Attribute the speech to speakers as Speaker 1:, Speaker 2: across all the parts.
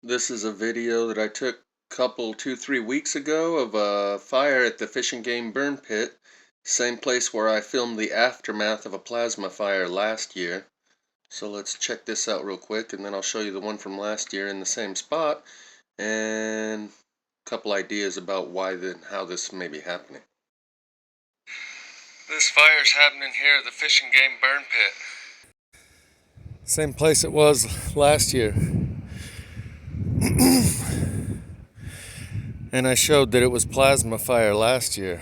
Speaker 1: This is a video that I took two, 3 weeks ago of a fire at the Fish and Game burn pit, same place where I filmed the aftermath of a plasma fire last year. So let's check this out real quick, and then I'll show you the one from last year in the same spot and a couple ideas about how this may be happening. This fire's happening here at the Fish and Game burn pit. Same place it was last year. And I showed that it was plasma fire last year.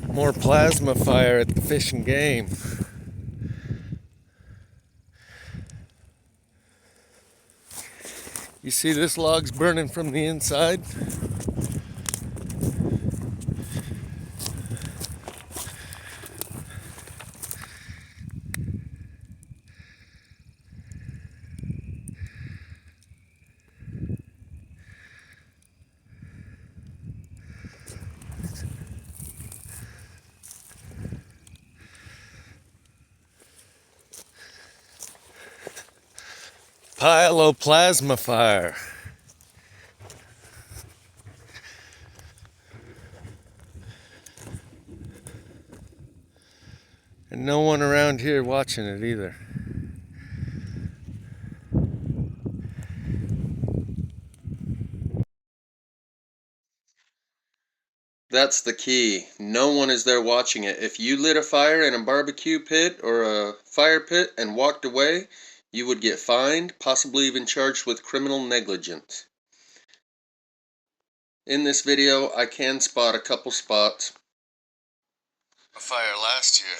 Speaker 1: More plasma fire at the Fish and Game. You see this log's burning from the inside? Pile of plasma fire. And no one around here watching it either. That's the key. No one is there watching it. If you lit a fire in a barbecue pit or a fire pit and walked away, you would get fined, possibly even charged with criminal negligence. In this video, I can spot a couple spots. A fire last year.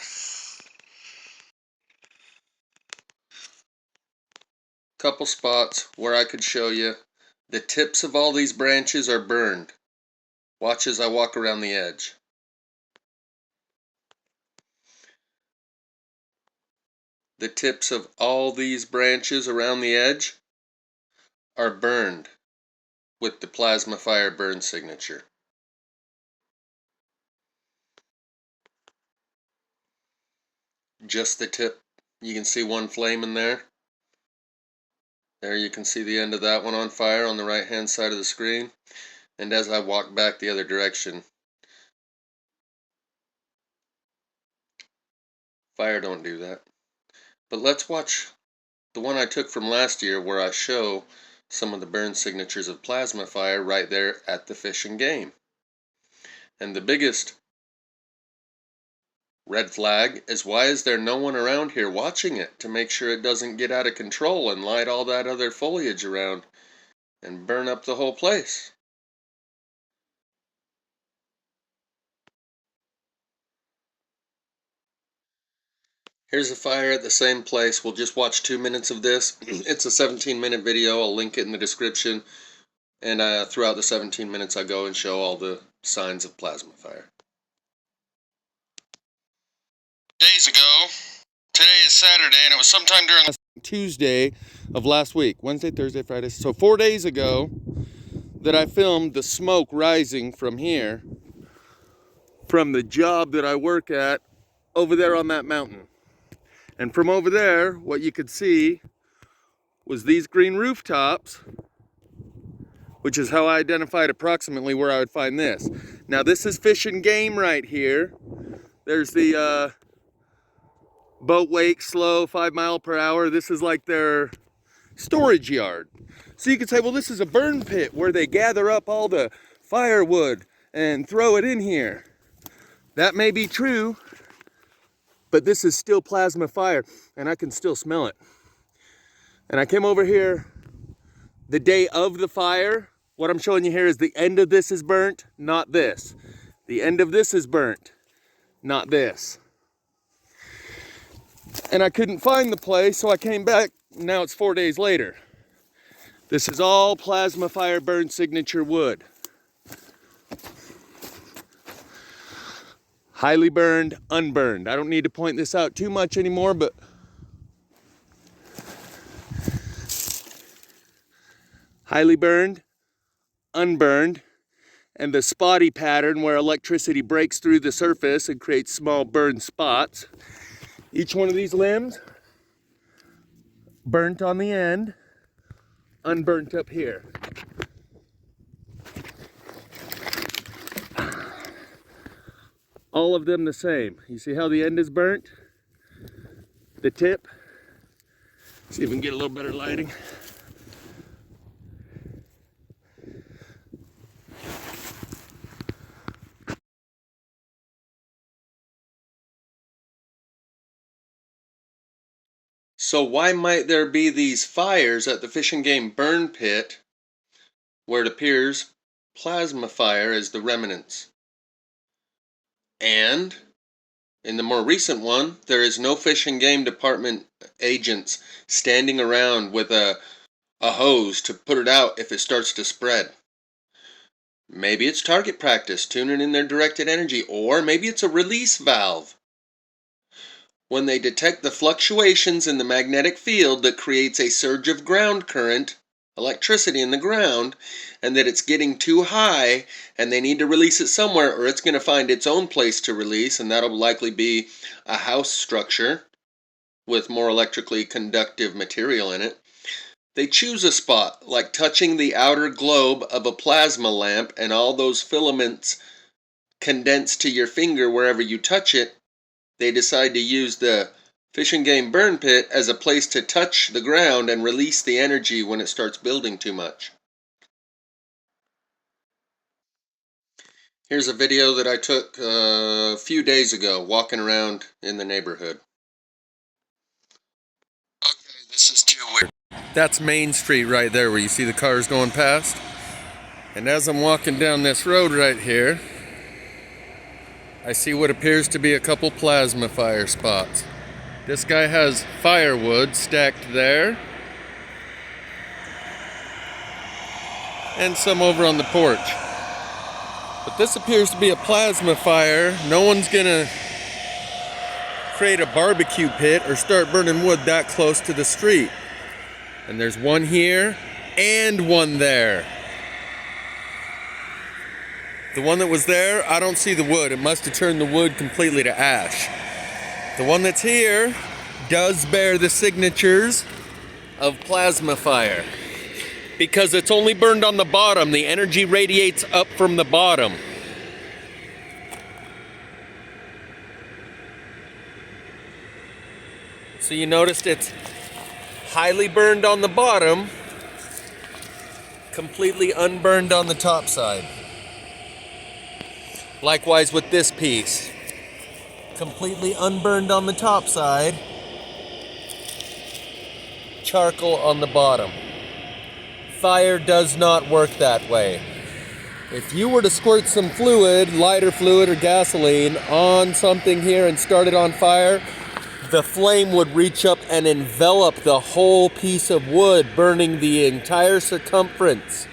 Speaker 1: Couple spots where I could show you the tips of all these branches are burned. Watch as I walk around the edge. The tips of all these branches around the edge are burned with the plasma fire burn signature. Just the tip. You can see one flame in there. There you can see the end of that one on fire on the right hand side of the screen. And as I walk back the other direction, fire don't do that. But let's watch the one I took from last year where I show some of the burn signatures of plasma fire right there at the Fish and Game. And the biggest red flag is, why is there no one around here watching it to make sure it doesn't get out of control and light all that other foliage around and burn up the whole place? Here's a fire at the same place. We'll just watch 2 minutes of this. It's a 17-minute video. I'll link it in the description. And throughout the 17 minutes, I go and show all the signs of plasma fire. Days ago, today is Saturday, and it was sometime during Tuesday of last week. Wednesday, Thursday, Friday. So 4 days ago that I filmed the smoke rising from here, from the job that I work at over there on that mountain. And from over there, what you could see was these green rooftops, which is how I identified approximately where I would find this. Now this is Fish and Game right here. There's the boat wake slow 5 mph. This is like their storage yard. So you could say, well, this is a burn pit where they gather up all the firewood and throw it in here. That may be true, but this is still plasma fire, and I can still smell it. And I came over here the day of the fire. What I'm showing you here is the end of this is burnt, not this. The end of this is burnt, not this. And I couldn't find the place, so I came back. Now it's 4 days later. This is all plasma fire burn signature wood. Highly burned, unburned. I don't need to point this out too much anymore, but highly burned, unburned, and the spotty pattern where electricity breaks through the surface and creates small burn spots. Each one of these limbs burnt on the end, unburnt up here. All of them the same. You see how the end is burnt? The tip. See if we can get a little better lighting. So why might there be these fires at the Fish and Game burn pit where it appears plasma fire is the remnants? And in the more recent one, there is no Fish and Game department agents standing around with a hose to put it out if it starts to spread. Maybe it's target practice, tuning in their directed energy, or maybe it's a release valve. When they detect the fluctuations in the magnetic field that creates a surge of ground current, electricity in the ground, and that it's getting too high and they need to release it somewhere, or it's going to find its own place to release, and that'll likely be a house structure with more electrically conductive material in it. They choose a spot, like touching the outer globe of a plasma lamp, and all those filaments condense to your finger wherever you touch it. They decide to use the Fish and Game burn pit as a place to touch the ground and release the energy when it starts building too much. Here's a video that I took a few days ago walking around in the neighborhood. Okay, this is too weird. That's Main Street right there where you see the cars going past. And as I'm walking down this road right here, I see what appears to be a couple plasma fire spots. This guy has firewood stacked there, and some over on the porch. But this appears to be a plasma fire. No one's gonna create a barbecue pit or start burning wood that close to the street. And there's one here and one there. The one that was there, I don't see the wood. It must have turned the wood completely to ash. The one that's here does bear the signatures of plasma fire. Because it's only burned on the bottom. The energy radiates up from the bottom. So you noticed it's highly burned on the bottom, completely unburned on the top side. Likewise with this piece. Completely unburned on the top side, charcoal on the bottom. Fire does not work that way. If you were to squirt some fluid, lighter fluid or gasoline, on something here and start it on fire, the flame would reach up and envelop the whole piece of wood, burning the entire circumference.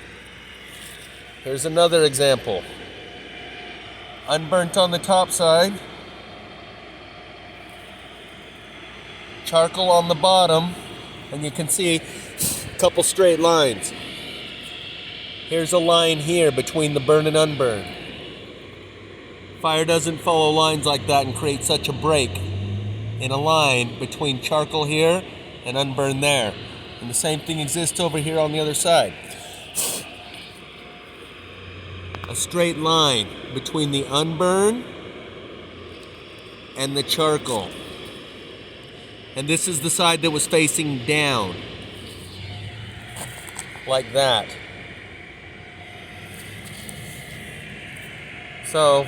Speaker 1: Here's another example. Unburnt on the top side, charcoal on the bottom, and you can see a couple straight lines. Here's a line here between the burn and unburn. Fire doesn't follow lines like that and create such a break in a line between charcoal here and unburned there. And the same thing exists over here on the other side. A straight line between the unburn and the charcoal. And this is the side that was facing down. Like that. So,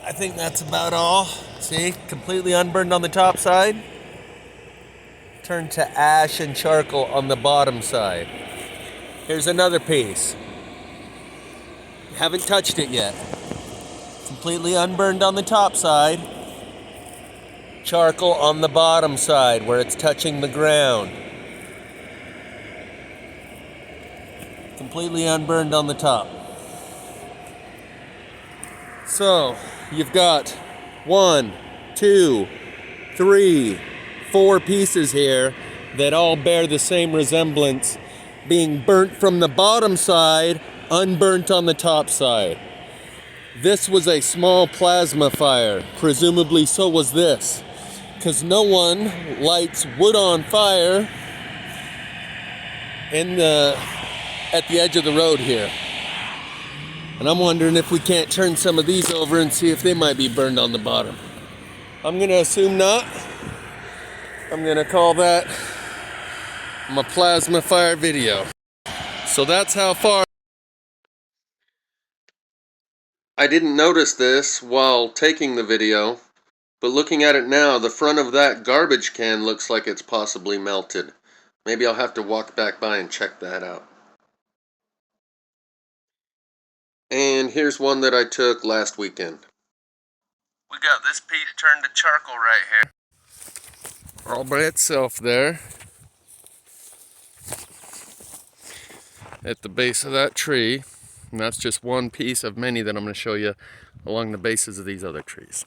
Speaker 1: I think that's about all. See, completely unburned on the top side. Turned to ash and charcoal on the bottom side. Here's another piece. Haven't touched it yet. Completely unburned on the top side. Charcoal on the bottom side where it's touching the ground. Completely unburned on the top. So, you've got 1, 2, 3, 4 pieces here that all bear the same resemblance, being burnt from the bottom side, unburnt on the top side. This was a small plasma fire. Presumably so was this. because no one lights wood on fire at the edge of the road here. And I'm wondering if we can't turn some of these over and see if they might be burned on the bottom. I'm gonna assume not. I'm gonna call that my plasma fire video. So that's how far. I didn't notice this while taking the video, but looking at it now, the front of that garbage can looks like it's possibly melted. Maybe I'll have to walk back by and check that out. And here's one that I took last weekend. We got this piece turned to charcoal right here. All by itself there. At the base of that tree. And that's just one piece of many that I'm going to show you along the bases of these other trees.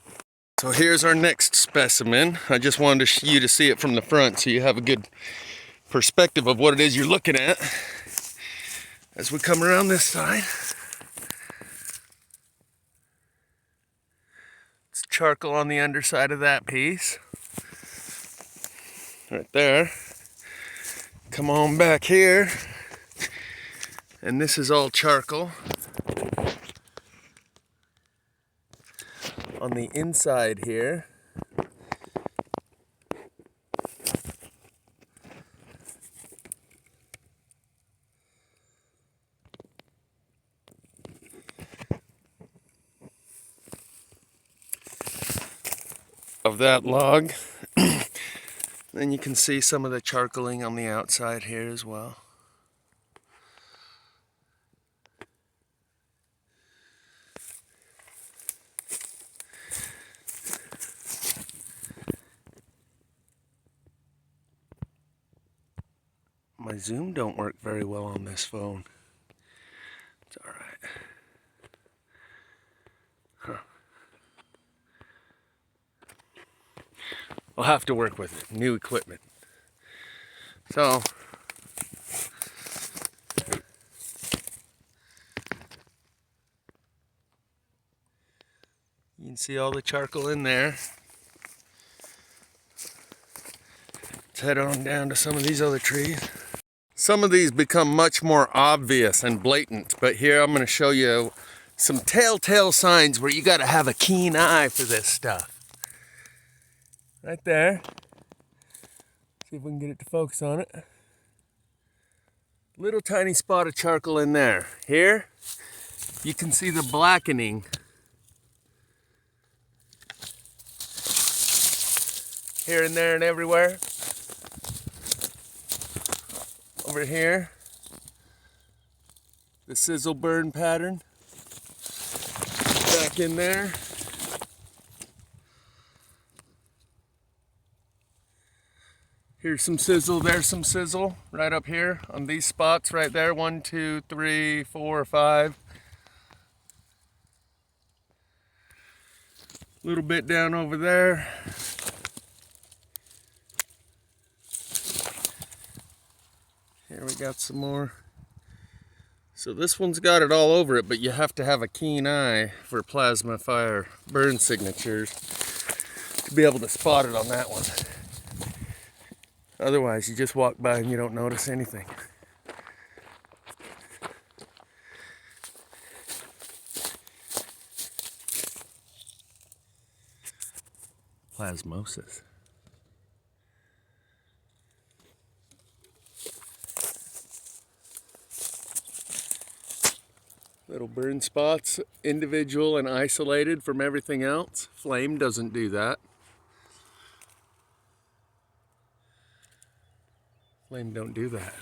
Speaker 1: So here's our next specimen. I just wanted you to see it from the front so you have a good perspective of what it is you're looking at. As we come around this side. It's charcoal on the underside of that piece. Right there. Come on back here. And this is all charcoal. On the inside here. Of that log. Then you can see some of the charcoaling on the outside here as well. My zoom don't work very well on this phone. It's all right. Huh. I'll have to work with it. New equipment. So, you can see all the charcoal in there. Let's head on down to some of these other trees. Some of these become much more obvious and blatant, but here I'm going to show you some telltale signs where you got to have a keen eye for this stuff. Right there. See if we can get it to focus on it. Little tiny spot of charcoal in there. Here, you can see the blackening. Here and there and everywhere. Over here, the sizzle burn pattern. Back in there. Here's some sizzle, there's some sizzle right up here on these spots right there. 1, 2, 3, 4, 5. A little bit down over there. Here we got some more. So this one's got it all over it, but you have to have a keen eye for plasma fire burn signatures to be able to spot it on that one. Otherwise, you just walk by and you don't notice anything. Plasmosis. Little burn spots, individual and isolated from everything else. Flame doesn't do that. Flame don't do that.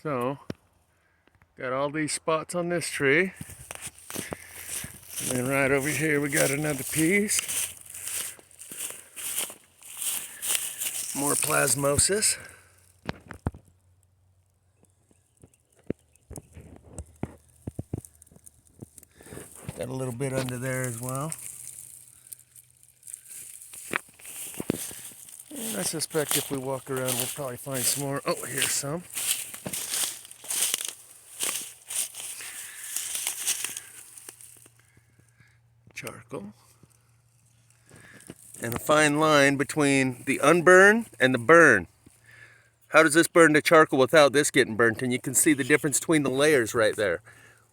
Speaker 1: So, got all these spots on this tree. And then right over here we got another piece. More plasmosis. Got a little bit under there as well. And I suspect if we walk around we'll probably find some more. Oh, here's some. charcoal. And a fine line between the unburn and the burn. How does this burn to charcoal without this getting burnt? And you can see the difference between the layers right there.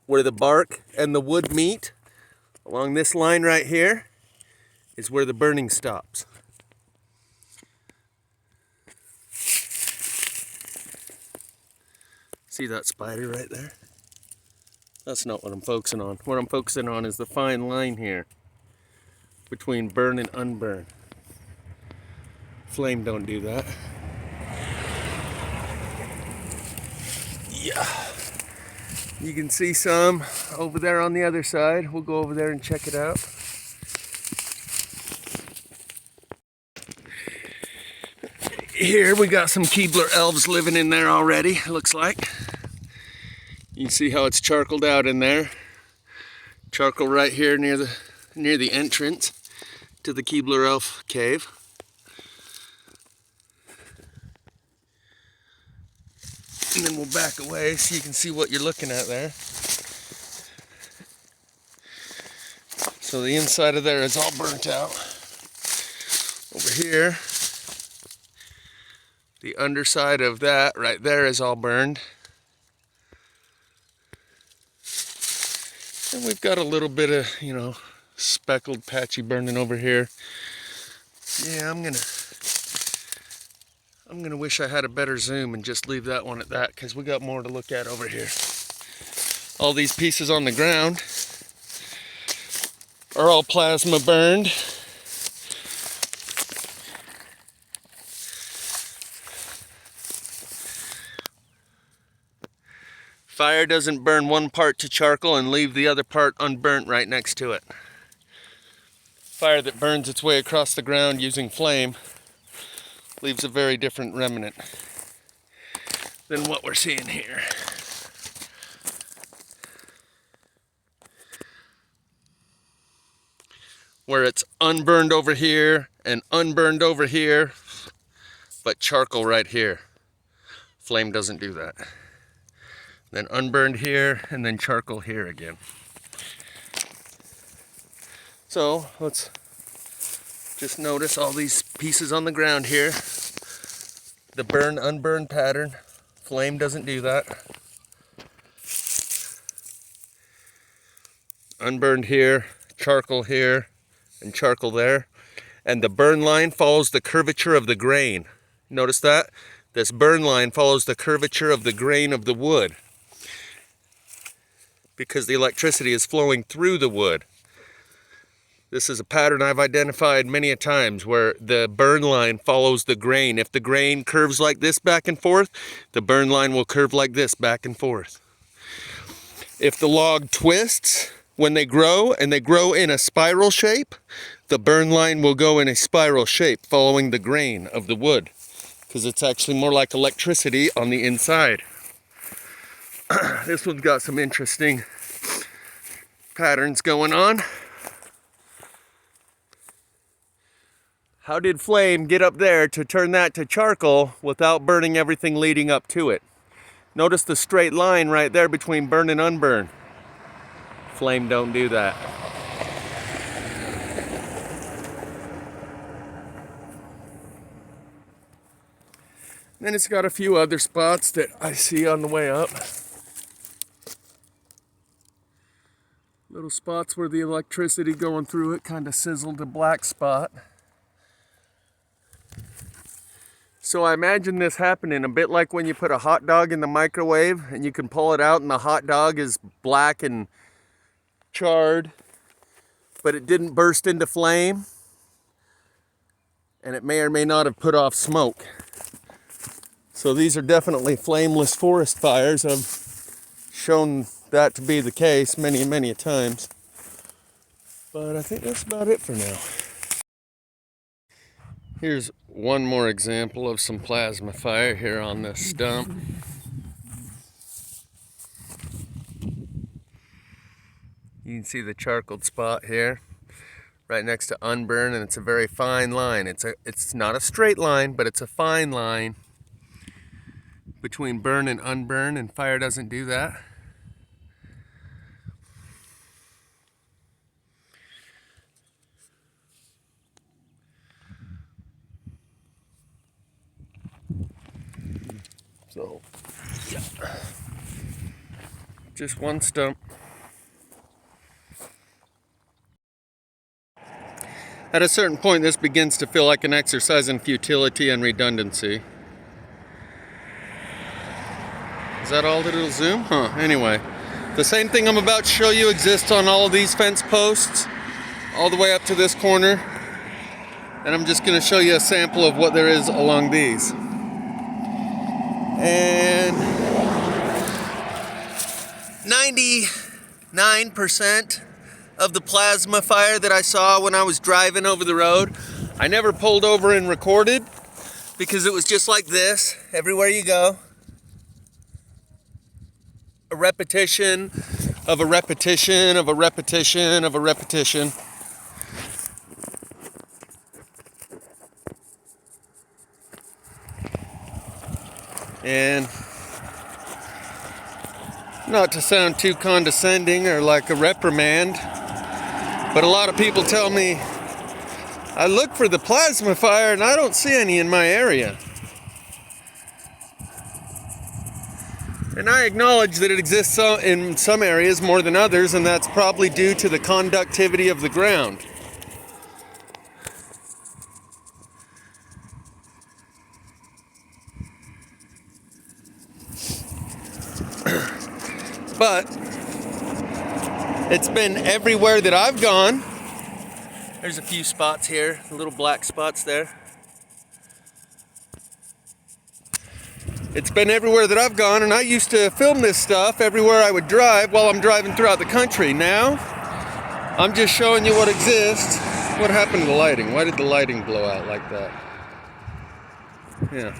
Speaker 1: Where the bark and the wood meet, along this line right here, is where the burning stops. See that spider right there? That's not what I'm focusing on. What I'm focusing on is the fine line here between burn and unburn. Flame don't do that. Yeah. You can see some over there on the other side. We'll go over there and check it out. Here we got some Keebler elves living in there already, it looks like. You can see how it's charcoaled out in there. Charcoal right here near the entrance to the Keebler elf cave. And then we'll back away so you can see what you're looking at there. So the inside of there is all burnt out. Over here, the underside of that right there is all burned. And we've got a little bit of, speckled, patchy burning over here. Yeah, I'm gonna wish I had a better zoom and just leave that one at that, because we got more to look at over here. All these pieces on the ground are all plasma burned. Fire doesn't burn one part to charcoal and leave the other part unburnt right next to it. Fire that burns its way across the ground using flame leaves a very different remnant than what we're seeing here. Where it's unburned over here and unburned over here, but charcoal right here. Flame doesn't do that. Then unburned here, and then charcoal here again. So let's just notice all these pieces on the ground here. The burn-unburn pattern. Flame doesn't do that. Unburned here, charcoal here, and charcoal there. And the burn line follows the curvature of the grain. Notice that? This burn line follows the curvature of the grain of the wood, because the electricity is flowing through the wood. This is a pattern I've identified many a times, where the burn line follows the grain. If the grain curves like this back and forth, the burn line will curve like this back and forth. If the log twists when they grow, and they grow in a spiral shape, the burn line will go in a spiral shape following the grain of the wood, because it's actually more like electricity on the inside. This one's got some interesting patterns going on. How did flame get up there to turn that to charcoal without burning everything leading up to it? Notice the straight line right there between burn and unburn. Flame don't do that. Then it's got a few other spots that I see on the way up. Little spots where the electricity going through it kind of sizzled a black spot. So I imagine this happening a bit like when you put a hot dog in the microwave and you can pull it out and the hot dog is black and charred, but it didn't burst into flame, and it may or may not have put off smoke. So these are definitely flameless forest fires. I've shown that to be the case many, many times. But I think that's about it for now. Here's one more example of some plasma fire here on this stump. You can see the charcoal spot here, right next to unburn, and it's a very fine line. It's not a straight line, but it's a fine line between burn and unburn, and fire doesn't do that. So, yeah. Just one stump. At a certain point, this begins to feel like an exercise in futility and redundancy. Is that all that it'll zoom? Huh, anyway. The same thing I'm about to show you exists on all of these fence posts, all the way up to this corner. And I'm just going to show you a sample of what there is along these. And 99% of the plasma fire that I saw when I was driving over the road, I never pulled over and recorded because it was just like this everywhere you go. A repetition of a repetition of a repetition of a repetition. And not to sound too condescending or like a reprimand, but a lot of people tell me, I look for the plasma fire and I don't see any in my area. And I acknowledge that it exists in some areas more than others, and that's probably due to the conductivity of the ground. But it's been everywhere that I've gone. There's a few spots here, little black spots there. It's been everywhere that I've gone, and I used to film this stuff everywhere I would drive while I'm driving throughout the country. Now, I'm just showing you what exists. What happened to the lighting? Why did the lighting blow out like that? Yeah.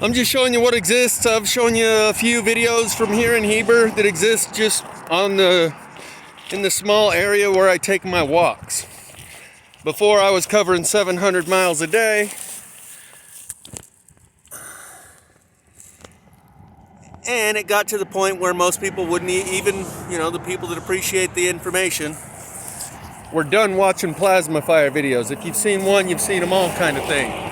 Speaker 1: I'm just showing you what exists. I've shown you a few videos from here in Heber that exist just in the small area where I take my walks. Before I was covering 700 miles a day. And it got to the point where most people wouldn't even, the people that appreciate the information, were done watching plasma fire videos. If you've seen one, you've seen them all, kind of thing.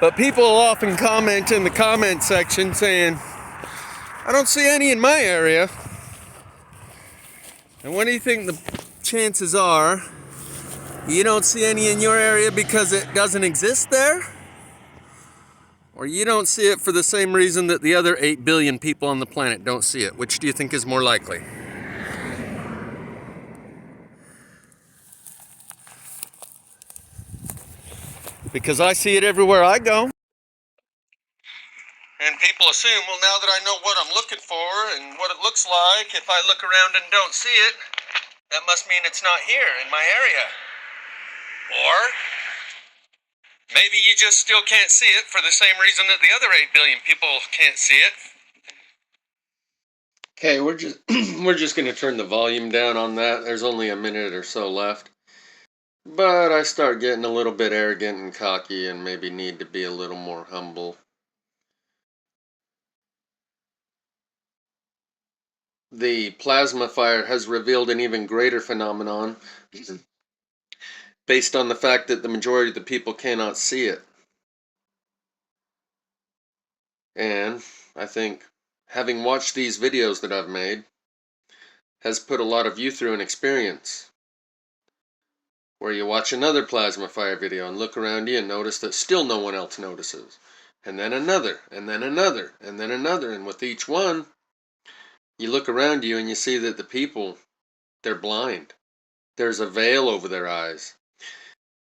Speaker 1: But people will often comment in the comment section saying, I don't see any in my area. And what do you think the chances are? You don't see any in your area because it doesn't exist there? Or you don't see it for the same reason that the other 8 billion people on the planet don't see it? Which do you think is more likely? Because I see it everywhere I go. And people assume, well, now that I know what I'm looking for and what it looks like, if I look around and don't see it, that must mean it's not here in my area. Or maybe you just still can't see it for the same reason that the other 8 billion people can't see it. Okay, we're just going to turn the volume down on that. There's only a minute or so left. But I start getting a little bit arrogant and cocky and maybe need to be a little more humble. The plasma fire has revealed an even greater phenomenon based on the fact that the majority of the people cannot see it. And I think having watched these videos that I've made has put a lot of you through an experience where you watch another plasma fire video and look around you and notice that still no one else notices. And then another, and then another, and then another. And with each one, you look around you and you see that the people, they're blind. There's a veil over their eyes.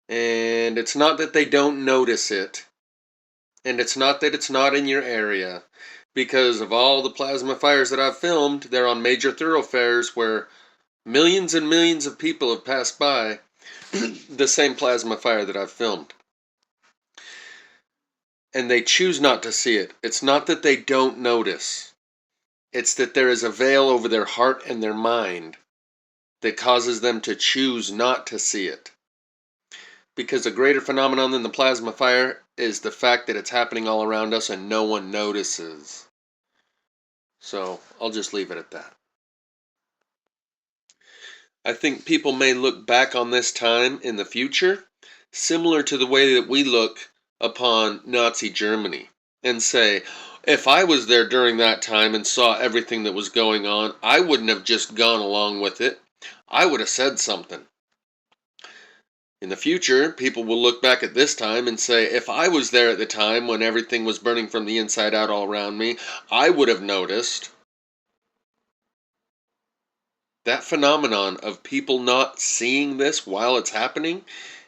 Speaker 1: And it's not that they don't notice it. And it's not that it's not in your area. Because of all the plasma fires that I've filmed, they're on major thoroughfares where millions and millions of people have passed by the same plasma fire that I've filmed. And they choose not to see it. It's not that they don't notice. It's that there is a veil over their heart and their mind that causes them to choose not to see it. Because a greater phenomenon than the plasma fire is the fact that it's happening all around us and no one notices. So I'll just leave it at that.
Speaker 2: I think people may look back on this time in the future similar to the way that we look upon Nazi Germany and say, if I was there during that time and saw everything that was going on, I wouldn't have just gone along with it. I would have said something. In the future, people will look back at this time and say, if I was there at the time when everything was burning from the inside out all around me, I would have noticed. That phenomenon of people not seeing this while it's happening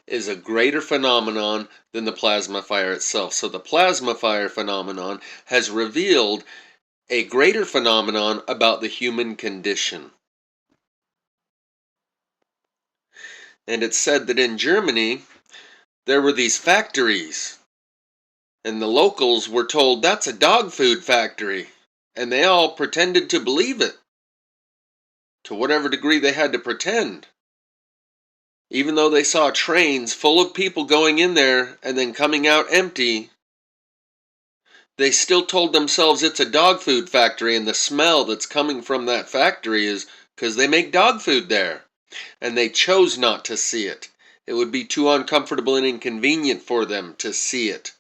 Speaker 2: is a greater phenomenon than the plasma fire itself. So the plasma fire phenomenon has revealed a greater phenomenon about the human condition. And it's said that in Germany, there were these factories, and the locals were told that's a dog food factory. And they all pretended to believe it, to whatever degree they had to pretend. Even though they saw trains full of people going in there and then coming out empty, they still told themselves it's a dog food factory, and the smell that's coming from that factory is because they make dog food there. And they chose not to see it. It would be too uncomfortable and inconvenient for them to see it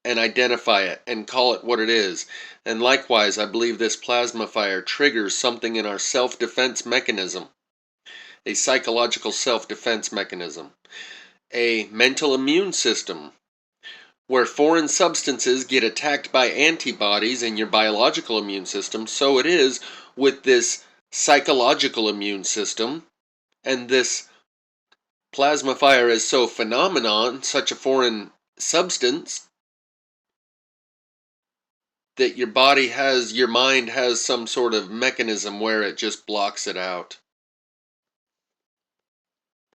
Speaker 2: and identify it and call it what it is. And likewise, I believe this plasma fire triggers something in our self-defense mechanism, a psychological self-defense mechanism, a mental immune system, where foreign substances get attacked by antibodies in your biological immune system. So it is with this psychological immune system, and this plasma fire is so phenomenon, such a foreign substance, that your mind has some sort of mechanism where it just blocks it out.